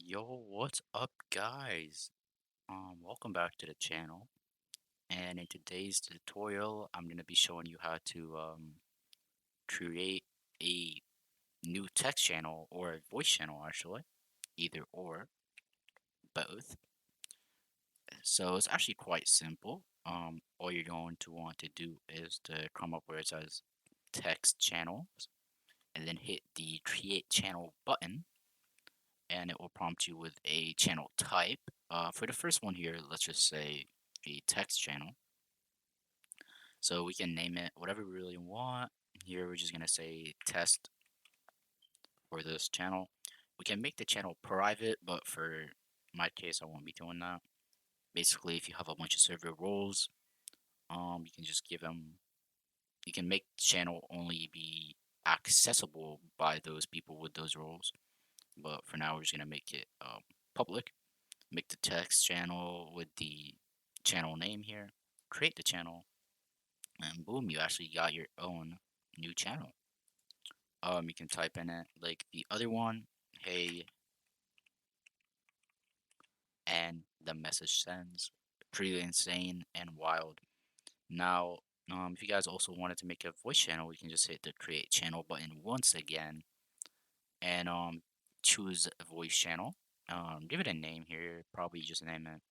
Yo, what's up, guys? Welcome back to the channel. And in today's tutorial, I'm gonna be showing you how to create a new text channel or a voice channel, actually, either or, both. So it's actually quite simple. All you're going to want to do is to come up where it says text channels, and then hit the create channel button, and it will prompt you with a channel type. For the first one here, let's just say a text channel. So we can name it whatever we really want. Here we're just gonna say test for this channel. We can make the channel private, but for my case, I won't be doing that. Basically, if you have a bunch of server roles, you can just give them. You can make the channel only be accessible by those people with those roles. But for now, we're just gonna make it public. Make the text channel with the channel name here. Create the channel, and boom, you actually got your own new channel. You can type in it like the other one, hey, and the message sends. Pretty insane and wild. Now, if you guys also wanted to make a voice channel, we can just hit the create channel button once again and choose a voice channel. Give it a name here. Probably just name it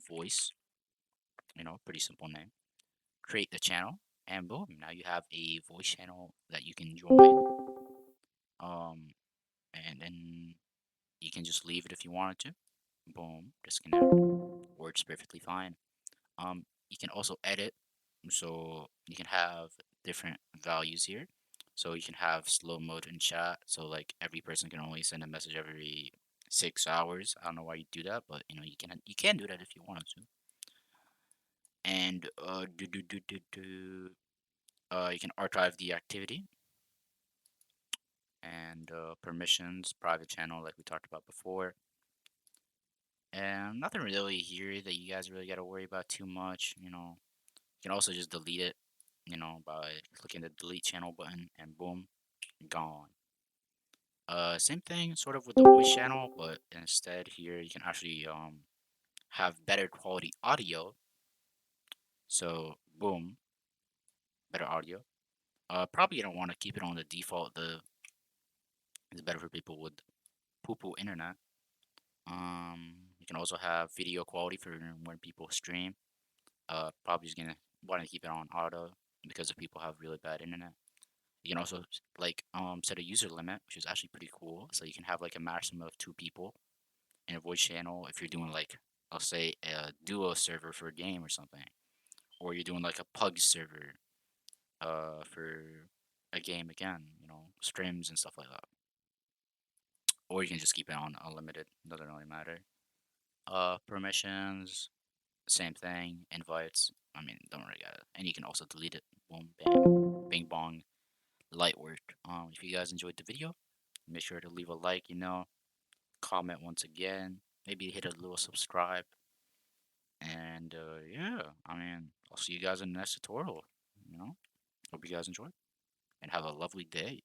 voice. Pretty simple name. Create the channel, and boom, now you have a voice channel that you can join. Um, and then you can just leave it if you wanted to. Boom, disconnect. Works perfectly fine. You can also edit, so you can have different values here. So you can have slow mode in chat. So like every person can only send a message every 6 hours. I don't know why you do that, but you can do that if you wanted to. And you can archive the activity and permissions, private channel, like we talked about before. And nothing really here that you guys really got to worry about too much. You can also just delete it, by clicking the delete channel button, and boom, gone. Same thing sort of with the voice channel, but instead here you can actually have better quality audio. So boom, better audio. Probably you don't want to keep it on the default. It's better for people with poo-poo internet. You can also have video quality for when people stream. Probably just gonna want to keep it on auto because if people have really bad internet. You can also like set a user limit, which is actually pretty cool. So you can have like a maximum of 2 people in a voice channel if you're doing like I'll say a duo server for a game or something, or you're doing like a pug server for a game again, streams and stuff like that. Or you can just keep it on unlimited. Doesn't really matter. Permissions, same thing. Invites. I mean, don't really got it. And you can also delete it. Boom, bam, bing bong. Light work. If you guys enjoyed the video, make sure to leave a like, comment once again, maybe hit a little subscribe, and yeah, I mean, I'll see you guys in the next tutorial. Hope you guys enjoy and have a lovely day.